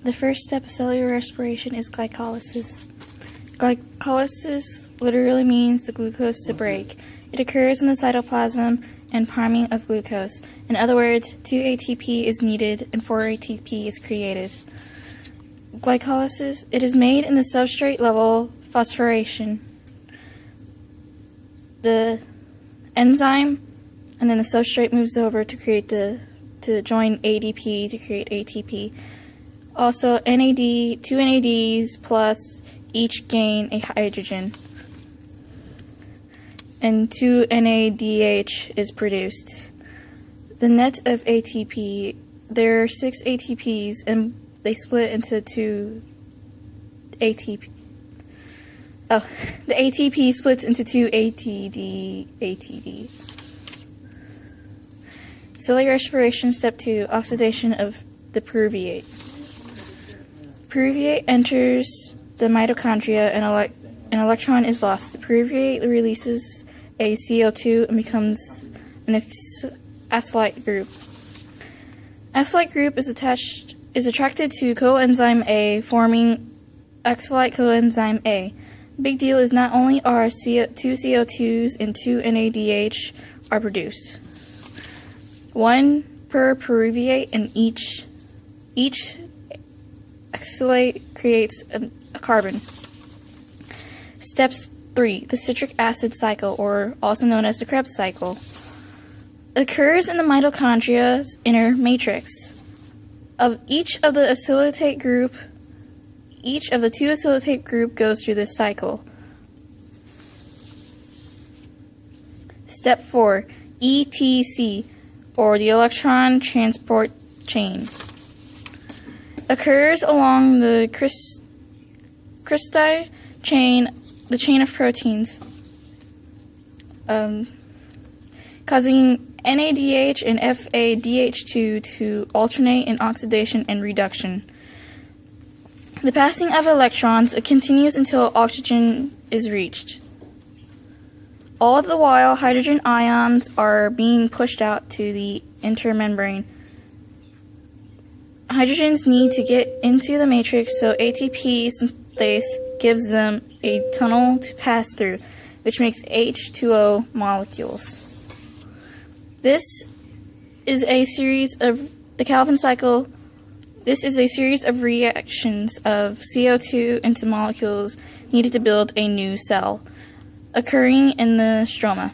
The first step of cellular respiration is glycolysis. Glycolysis literally means the glucose to break. It occurs in the cytoplasm and priming of glucose. In other words, 2 ATP is needed and 4 ATP is created. Glycolysis, it is made in the substrate level phosphorylation. The enzyme and then the substrate moves over to join ADP to create ATP. Also, NAD, 2 NADs plus each gain a hydrogen, and 2 NADH is produced. The net of ATP, there are 6 ATPs and they split into 2 ATP. Oh, the ATP splits into 2 ATD. Cellular respiration, step 2, oxidation of the pyruvate. Pyruvate enters the mitochondria and an electron is lost. The pyruvate releases a CO2 and becomes an acylate group. Acylate group is attracted to coenzyme A, forming acylate coenzyme A. Big deal is not only are 2 CO2s and 2 NADH are produced. 1 per pyruvate, and each acylate creates a carbon. Steps 3. The citric acid cycle, or also known as the Krebs cycle, occurs in the mitochondria's inner matrix. Of each of the 2 acylate group goes through this cycle. Step 4. ETC, or the electron transport chain, occurs along the cristae chain, the chain of proteins, causing NADH and FADH2 to alternate in oxidation and reduction. The passing of electrons continues until oxygen is reached. All the while, hydrogen ions are being pushed out to the intermembrane. Hydrogens need to get into the matrix, so ATP synthase gives them a tunnel to pass through, which makes H2O molecules. This is a series of the Calvin cycle. This is a series of reactions of CO2 into molecules needed to build a new cell, occurring in the stroma.